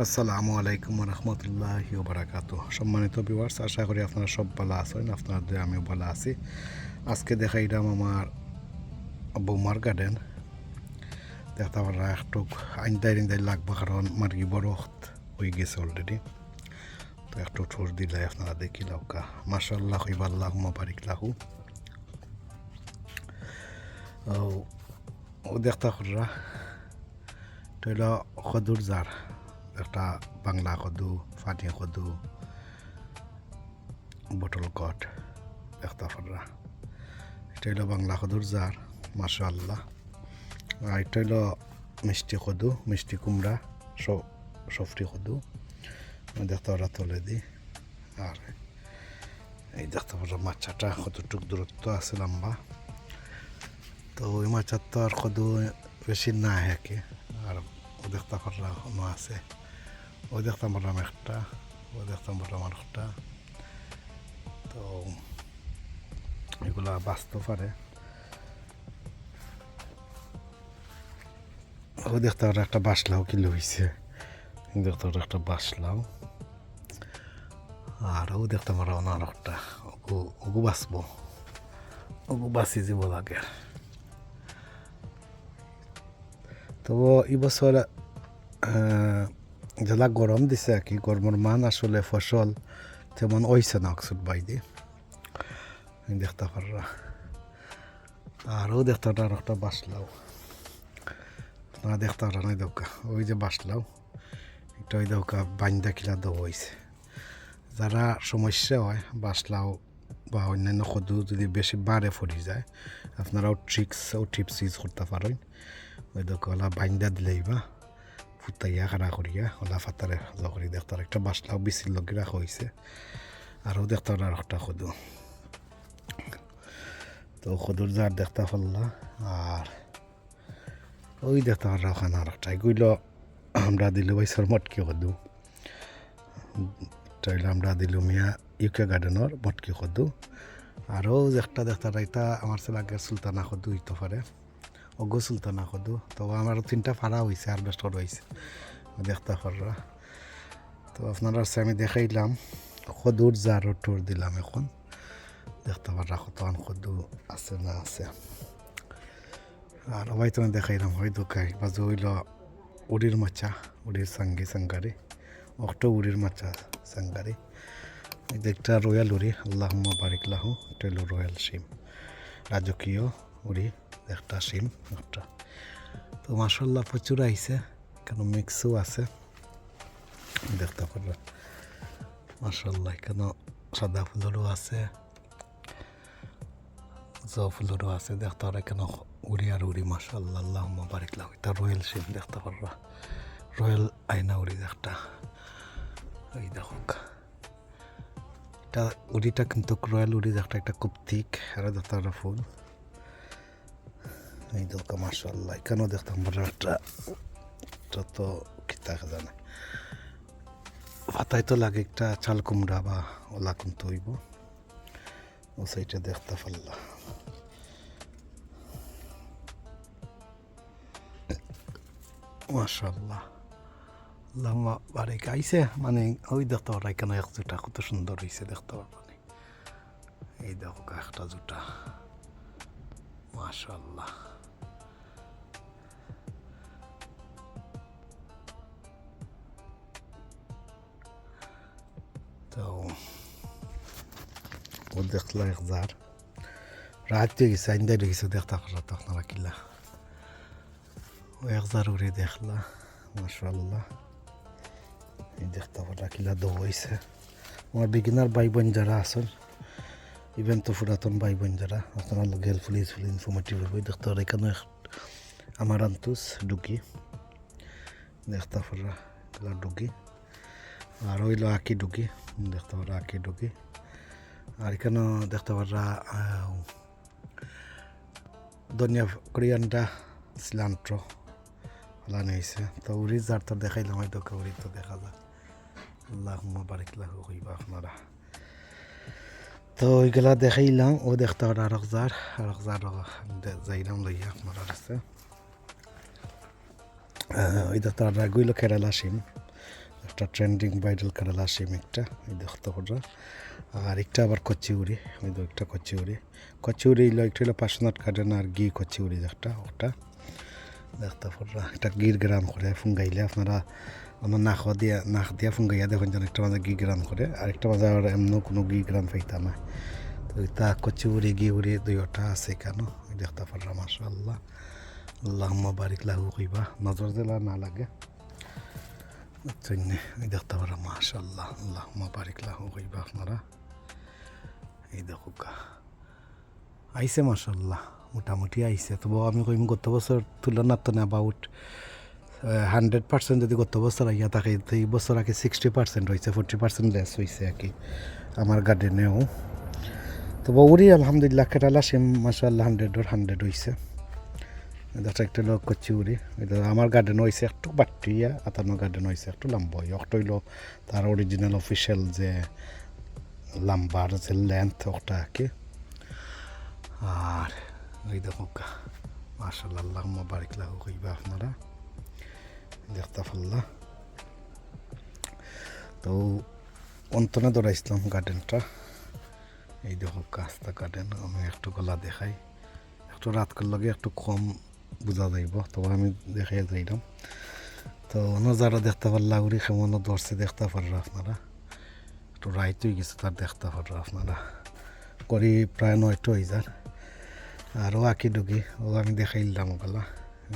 আসসালামু আলাইকুম রহমতুল্লাহি বারাকাতু। সম্মানিত ভিউয়ার্স, আশা করি আপনারা সব ভালো আছেন। আপনার দিয়ে আমিও ভালো আছি। আজকে দেখাইলাম আমার বৌমার গার্ডেন। দেখতে পারা একটু আইনদাই লাগবে, কারণ মার্গি বড় হয়ে গেছে অলরেডি। তো একটু ঠোঁট দিলে আপনারা দেখি লাউকা মাশাল্লাহ হইবাল্লাহ মাবারিক লাহু। ও দেখতে পারা তৈল খদুর জার, একটা বাংলা কদু, ফাটি কদু, বটল কট দেখতে পারা। এটা হলো বাংলা কদুর জার মাশাআল্লাহ। আর এটা হলো মিষ্টি কদু, মিষ্টি কুমড়া, সফরি কদু দেখতে পারা তুলে দিই। আর এই দেখতে পারা মাছটা কতটুক দূরত্ব আছে লম্বা। তো ওই মাছার তো আর কদু বেশি না হেঁকে। আর ও দেখতে পারা কোনো আছে, ও দেখতাম পারলাম একটা, ও দেখতাম পারলাম আর একটা। তো এগুলা বাঁচতে পারে। ও দেখতে পারে একটা বাসলাও কিলো হয়েছে, দেখতে পারে একটা বাসলাও। আর ও দেখতে পারো আর একটা, ওগু বাঁচবো, ওগু বাঁচি যাব লাগে। তো এই বছর যেলা গরম দিছে আর কি, গরমের মান আসলে ফসল তেমন হয়েছে না অক্সুট বাইদি দেখতে পাররা। আরও দেখতে আর একটা বাসলাও না দেখতে পারা নাই দৌকা, ওই যে বাসলাও এটা ওই দৌকা বান্দা কিলা দেওয়া হয়েছে। যারা সমস্যা হয় বাসলাও বা অন্যান্য কদু যদি বেশি বাড়ে পড়ে যায়, আপনারাও টিপস ইউজ করতে পারেন। ওই দৌকা ওলা বান্দা দিলেই বা ফুটাইয়া খাড়া করিয়া ওলা ফাতারে করি দেখতে একটা বাসলাও বেশি লগে রাখা হয়েছে। আরও দেখতে আর একটা কদু, তো কদুর জার দেখতে পারলা। আর ওই দেখতে পারা ওখানে আর একটা এগুলো আমরা দিল বাইসর মটকি কদু, তাইলে আমরা দিলু মিয়া ইউকে গার্ডেনের মটকি কদু। আরও একটা দেখতে এটা আমার ছেলেকে সুলতানা কদু হইতে পারে, অগো সুলতানা কদু। তো আমার 3টা ফাড়া হয়েছে, হারভেস্টর হয়েছে দেখতে পাররা। তো আপনারা আমি দেখাইলাম কদুর জারও টুর দিলাম। এখন দেখতে পাররা কতক্ষণ কদু আছে না আছে। আর ওই তো দেখাইলাম হয়তো গাই বাজু হইল উড়ির মাছা, উড়ির সাঙ্গারি, অক্টো উড়ির মাছা সাঙ্গারি। এই একটা রয়্যাল উড়ি, আল্লাহ বারিক লাহু। এটা হলো রয়্যাল সিম, রাজকীয় উড়ি একটা সিম একটা। তো মাশাল্লাহ প্রচুর আইছে, কেন মিক্সও আছে দেখতে পারবে মাশাল্লাহ। কেন সাদা ফুলেরও আছে, ফুলেরও আছে দেখতে পারে। কেন উড়ি আর উড়ি মাশাল্লাহ আল্লাহ বারিক লাহু। এটা রয়্যাল সিম দেখতে পারবা, রয়্যাল আয়না উড়ি একটা। এই দেখো এটা উড়িটা কিন্তু রয়্যাল উড়ি একটা, একটা খুব থিক আর দেখতে পারা ফুল। এই দেখো মাশাল্লাহ। এখানেও দেখতাম বড় একটা, যত খিতা জানে পাতায় তো লাগে একটা চাল কুমড়া বা ওলা কিন্তু হইব। ও সেইটা দেখতে পারলা মাশাল্লাহ আল্লাহুম্মা বারিক আইছে। মানে ওই দেখতে পারা এখানে এক জুটা কত সুন্দর হয়েছে দেখতে পারবা। এই দেখো একটা জুটা মাশাল্লাহ। তো ও দেখলা এক জার রাত গেছে, আইন্দা গেছে দেখতে পারা। তো আপনারা কিলা ও এক জার উড়ে দেখলা মাশাল্লাহ। এই দেখতে পারা কিলা দৌড়াইছে। আমার বিগিনার ভাই বোন যারা আছেন, ইভেন তো পুরাতন ভাই বোন যারা, আপনারা হেল্পফুল ইনফরমেটিভ হবে দেখতে পারা। এখানে আমার আন্তুস ডুগি দেখতে পারা এগুলা ডুগি। আর হইল আঁকি ডুগি দেখতে পারা, আঁকি ডুগি। আর এখানেও দেখতে পারা ধনিয়া কোরিয়ানটা সিলান্ট্র ফলানো হয়েছে। তো উড়ি যার তো দেখাইলাম, হয়তো উড়ি তো দেখা যায়। আল্লাহুম্মা বারিক লাহু হইবা আপনারা। তো ওইগুলা দেখাইলাম। ও দেখতে পারা আরক জার যাইলাম লইয়া আপনারা আছে। ওই দেখতে পারা এগুলো কেরালা সিম, একটা ট্রেন্ডিং ভাইরাল কেরালা শিম একটা এই দেখতে পারা আর একটা আবার কচিউরি ওই তো একটা কচিউরি হইলো একটা হইলো পার্সোনাট গার্ডেন আর ঘি কচিউরি একটা ওটা দেখতে পারা এটা গির গ্রাম করে ফুঙ্গাইলে আপনারা আমার নাক দিয়া ফুঙ্গাইয়া দেখুন যেন একটা মাঝে ঘি গ্রাম করে আরেকটা মাঝে আর এমন কোনো ঘি গ্রাম পাইতা না তো এটা কচিউরি ঘিউরি দুইটা আছে কেন দেখতে পারা মাশাআল্লাহ আল্লাহুম্মা বারিক লাহু কইবা নজর দিলা না লাগে দেখতে পারা মাশাআল্লাহ আল্লাহুম্মা বারিক লাহু কইবা আপনারা এই দেখো আইসে মাশাআল্লাহ মোটামুটি আইসে তবু আমি কইম গত বছর তুলনার তো না অ্যাবাউট 100% যদি গত বছর আইয়া থাকে এই বছর আগে 60% হয়েছে 40% লেস হয়েছে আর কি আমার গার্ডেনেও তবু ওরই আলহামদুলিল্লাহ কেরালা সিম মাশাআল্লাহ 100 হয়েছে এটা একটা লোক করছি উড়ি এটা আমার গার্ডেন হয়েছে একটু বাট্টিয়া আতানোর গার্ডেন হয়েছে একটু লম্বা একটা হইল তার অরিজিনাল অফিসিয়াল যে লম্বার যে লেন্থ ওটা আর কি আর ওই দেখো মাশাআল্লাহ আল্লাহুম্মা বারিক লাহু কইবা আপনারা দেখতে পারলা তো অন্তনে দৌড়াইছিলাম গার্ডেনটা এই দেখো কাস্তা গার্ডেন আমি একটু গলা দেখাই একটু রাত করলে একটু কম বোঝা যাইব তবে আমি দেখাই যাইলাম তো নজারা দেখতে পারলা উড়ি কেমন ধরছে দেখতে পাররা আপনারা একটু রাইট হয়ে গেছে তার দেখতে পাররা আপনারা করি প্রায় 9টা হয়ে যান আর ও আঁকি ডুকি ও আমি দেখাইলাম ওগুলা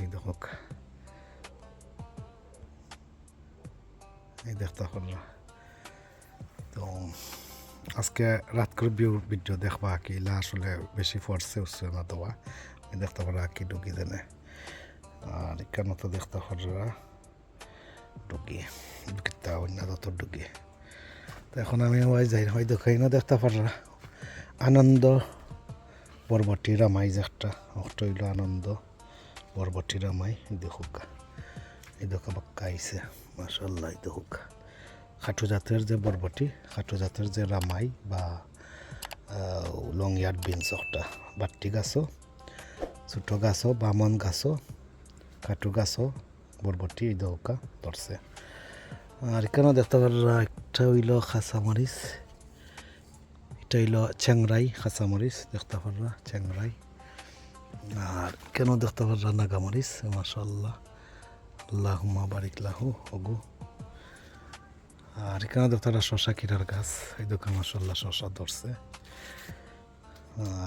এই দেখো এই দেখতে পাররা তো আজকে রাত করে ভিডিও দেখবা আঁকি আসলে বেশি ফোর্সে উঠছে না দেওয়া দেখতে পারা আঁকি ডুকি দেনে আর এখানে তো দেখতে পারা ডুকি ডুকিটা অন্য যত ডুকি তো এখন আমি ওই যাই হয় দেখাই না দেখতে পারা আনন্দ বরবটি রামাই যে একটা অষ্ট হইল আনন্দ বরবটি রামাই দেখুক এই দেখা বাক্কা আইসে মাশাআল্লাহ এই দেখুক খাটু জাতের যে বরবটি খাটু জাতের যে রামাই বা লং ইয়ার্ড বিনস একটা বাট্টি গাছও ছোটো গাছও বামন গাছও খাটু গাছও বরবটি এই দৌকা ধরছে আর এখানেও দেখতে পারা একটা হইল খাঁচামরিচ এটা হইল চ্যাংরাই খাঁচামরিচ দেখতে পারা চ্যাংরাই আর কেন দেখতে পারা নাগামরিচ মাশাআল্লাহ আল্লাহুম্মা বারিক লাহু ওগো আর এখানে দেখতে পারা শশা কিরার গাছ এই দোকান মাশাআল্লাহ শশা ধরছে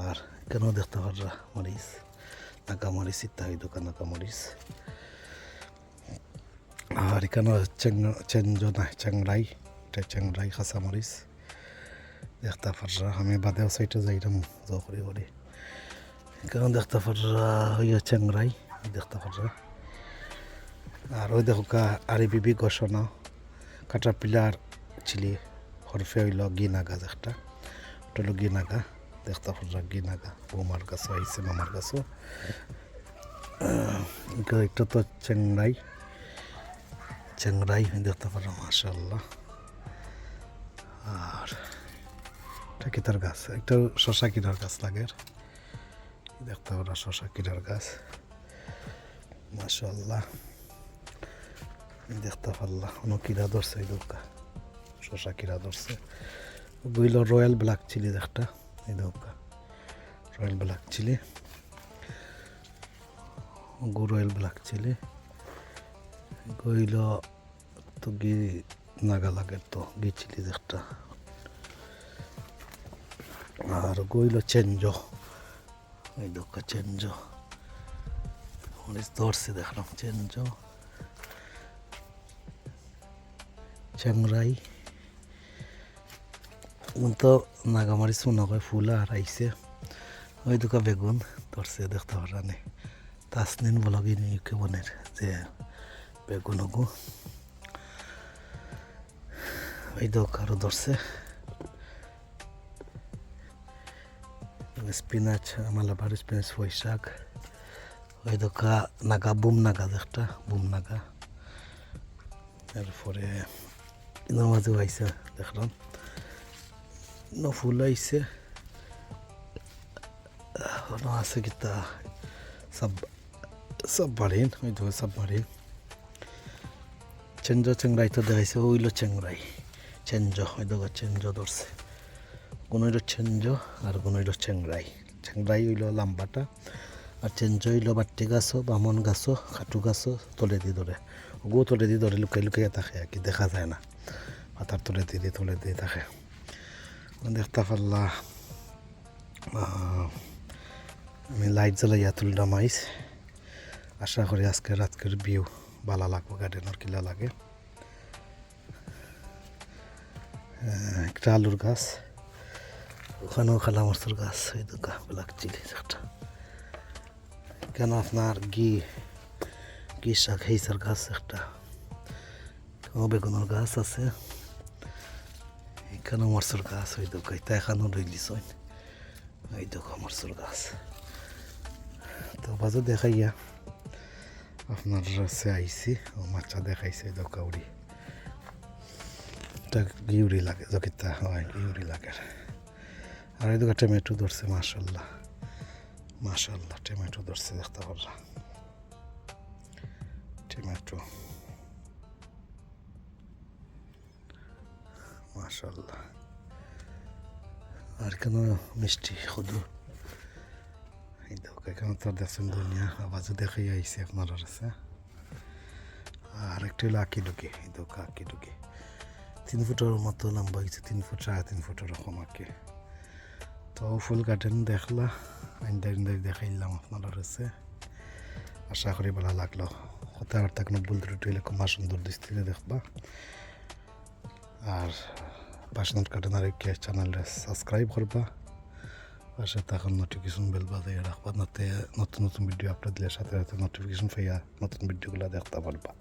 আর কেন দেখতে পারা মরিচ নাগামরিচ ইত্যাদি দোকান নাগামরিচ আর এখানে চ্যাংরাই এটা চ্যাংরাই খাঁচামরিচ দেখতে পারা আমি বাদেও সাইটে যাইলাম জখরি করে এখানে দেখতে পারা হইয়া চ্যাংরাই দেখতে পারা আর ওই দেখো আরে বিবি ঘোষণা কাটা পিলার চিলি হরফে হইল গিনা গাছ একটা ওটা হলো গিনা গা দেখতে পারা গিনা গা বৌমার গাছও আইসে মামার গাছও একটা তো চ্যাংরাই দেখতে পারা মাশাআল্লাহ আর এটা কিতার গাছ একটা শশা কিনার গাছ লাগে দেখতে পারা শশা কিনার গাছ মাশাআল্লাহ দেখতে পারলা কোনো কিরা ধরছে এই দোকা শশা কিরা ধরছে গইল রয়্যাল ব্ল্যাক চিলি একটা এই দোকা royal black chili royal black chili গইল তো গি নাগা লাগে তো গি চিলি একটা আর গইল চেঞ্জ এই দোকা চেঞ্জ ধরছে দেখলাম চেঞ্জ চ্যাংরাই তো নাগামারিচ মনে হয় ফুল আর আইসে ওই দোকা বেগুন ধরছে দেখতে পারা নেই তাসনিন বলগি নিউকে বনের যে বেগুন ওগু ওই দোকা আরও ধরছে স্পিনাচ মালাবার স্পিনাচ পুঁই শাক ওই দোকা নাগা বুম নাগা একটা বুম নাগা এরপরে নামাজও আইসে দেখলাম ফুল আইসে আছে কিতা সাবমারিন ওই দেখো সাবমারিন চেঞ্জ চেংরাই তো দেখাইছে ওইলো চেংরাই চেঞ্জ ওই দেখো চেঞ্জ ধরছে কোনো হইলো চেঞ্জ আর কোনো হইলো চেংরাই চেংরাই হইলো লাম্বাটা আর চেঞ্জ হইলো বাট্টি গাছও বামন গাছও খাটু গাছও তলে দিয়ে ধরে ওগো তলে দিয়ে ধরে লুকাই লুকাইয়া থাকে আর কি দেখা যায় না পাতার তলে দিয়ে থাকে দেখতে পারলা আমি লাইট জ্বালাইয়া তুললাম আইস আশা করি আজকে রাতকের ভিউ ভালো লাগবো গার্ডেনের কিলা লাগে একটা আলুর গাছ ওখানেও খালা মরচুর গাছ এই তো ব্ল্যাক চিলি একটা কেন আপনার ঘি শাক হেইসার গাছ একটা বেগুনের গাছ আছে এখানেও মরচুর গাছ ওই দেখো এটা এখানেও রইলিস ওই দেখো মরচুর গাছ তো বাজু দেখাইয়া আপনার কাছে আইসি ও মাছা দেখাইছে দোকাউড়ি এটা গিউরি লাগে জকিতা হয় গিউরি লাগে আর এই দোকা টমেটো ধরছে মাশাল্লাহ মাশাল্লাহ টমেটো ধরছে দেখতে পারলা টমেটো মাশাল্লাহ আর কেন মিষ্টি শুধু এই দোকা কেন তোর দেখছেন দুনিয়া আওয়াজও দেখাই আইসি আপনার কাছে আর একটা হলো আঁকি ঢুকে এই দোকা আঁকি ঢুকে 3 ফুটের মতো লম্বা হয়েছে 3 ফুট 3.5 ফুটের রকম আঁকে তো ফুল গার্ডেন দেখলা আইন্দাই দেখাইলাম আপনার কাছে আশা করি ভালো লাগলো কথাবার্তা কোনো ভুল ত্রুটি হইলে খুব সুন্দর দৃষ্টিতে দেখবা আর পাশনাথ গার্ডেন আর কি চ্যানেলটা সাবস্ক্রাইব করবা পাশে তখন নোটিফিকেশন বেল বাজিয়ে রাখবা নাতে নতুন নতুন ভিডিও আপলোড দিলে সাথে সাথে নোটিফিকেশন পাইয়া নতুন ভিডিওগুলো দেখতে পারবা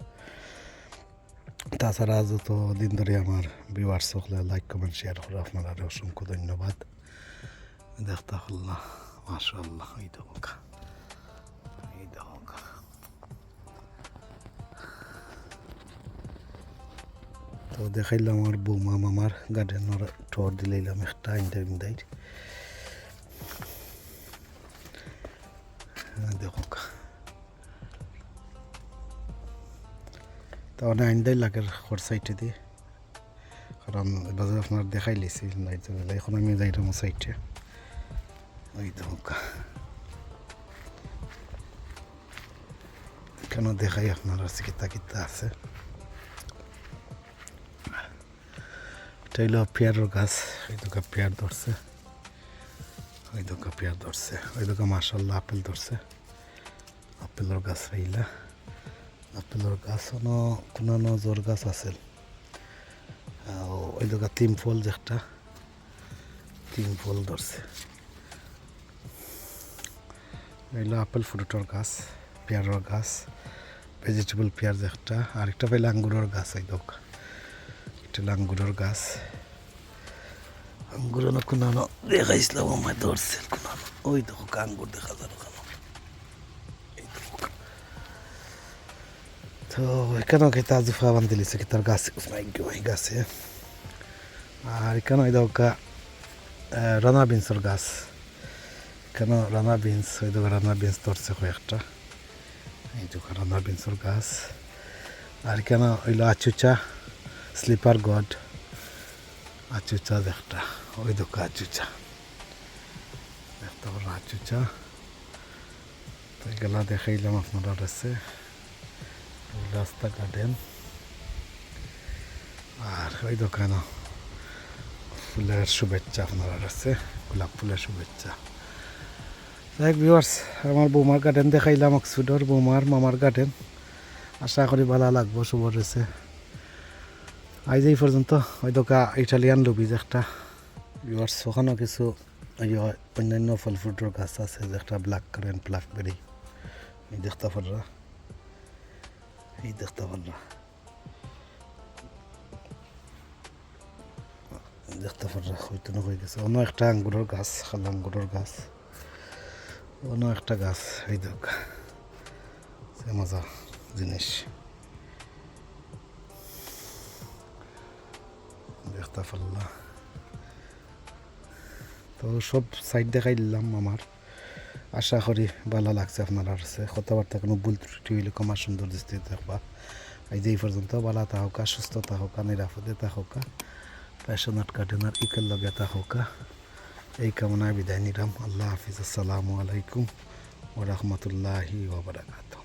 তাছাড়া যত দিন ধরে আমার ভিউয়ার্স সকলে লাইক কমেন্ট শেয়ার করে আপনারা অসংখ্য ধন্যবাদ দেখতে পারলাম মাশাআল্লাহ এই দেখো তো দেখাইলাম আমার বৌমা মামার গার্ডেনের টর দিলাইলাম একটা ইন্দাই দেখো তা অনেক আইন্দাই লাগে খর সাইডে দিয়ে কারণ বাজার আপনার দেখাই লিছি লাইট এখন আমি যাইলাম সাইডে ওই দেখো কেন দেখাই আপনার আছে কিতা আছে এটা হইলো পেয়ারের গাছ ওই দোকা পেয়ার ধরছে ওই দোকা মাশাল্লাহ আপেল ধরছে আপেলের গাছ হইলা আপেলের গাছ কোনো নজর গাছ আছে ওই দোকা 3 ফল যেটা 3 ফল ধরছে হইলো আপেল ফ্রুটের গাছ পেয়ারের গাছ ভেজিটেবল পেয়ার যেটা আরেকটা পাইলে আঙ্গুরের গাছ এই দোকা এটা আঙ্গুরের গাছ আঙ্গুর কোনো দেখাইছিলাম আমার ধরছে কোনো ওই দেখো আঙ্গুর দেখা যায় তো এখানেও খেতে আজুফা বান্ধি লিছে কি তার গাছ গাছে আর এখানে ওই দেখো রানা বিনসের গাছ এখানে রানা বিনস ওই দেখো রানা বিনস ধরছে কয়েকটা এই দেখো রানা বিনসের গাছ আর এখানে ওইলো আচুচা স্লিপার গড আচুচা একটা ওই দেখো আচুচা দেখতে পারো আচুচা তো এগুলা দেখাইলাম আপনারা কাছে রাস্তা গার্ডেন আর ওই দোকানে ফুলের শুভেচ্ছা আপনারা কাছে গোলাপ ফুলের শুভেচ্ছা যাই ভিউয়ার্স আমার বৌমার গার্ডেন দেখাইলাম অক্সফোর্ডের বৌমার মামার গার্ডেন আশা করি ভালো লাগবো শুভ রয়েছে আজ এই পর্যন্ত ওই দোকা ইটালিয়ান লবিজ একটা ভিউয়ার্স ওখানেও কিছু অন্যান্য ফল ফ্রুটের গাছ আছে যে একটা ব্ল্যাক কারেন্ট ব্ল্যাকবেরি এই দেখতে পাররা হয়তো না হয়ে গেছে অন্য একটা আঙ্গুরের গাছ খালা আঙ্গুরের গাছ অন্য একটা গাছ এই দেখ মজা জিনিস দেখতে পারলা তো সব সাইড দেখাই দিলাম আমার আশা করি ভালো লাগছে আপনার কাছে কথাবার্তা কোনো ভুল ত্রুটি হইলে কমার সুন্দর দৃষ্টিতে দেখবা আজ এই পর্যন্ত ভালো থাকা, সুস্থ থাকা, নিরাপদে থাকা, প্যাশনাট গার্ডেনার ইকের লগে থাকা, এই কামনায় বিদায় নিলাম। আল্লাহ হাফিজ। আসসালামু আলাইকুম ওয়া রাহমাতুল্লাহি ওয়া বারাকাতুহু।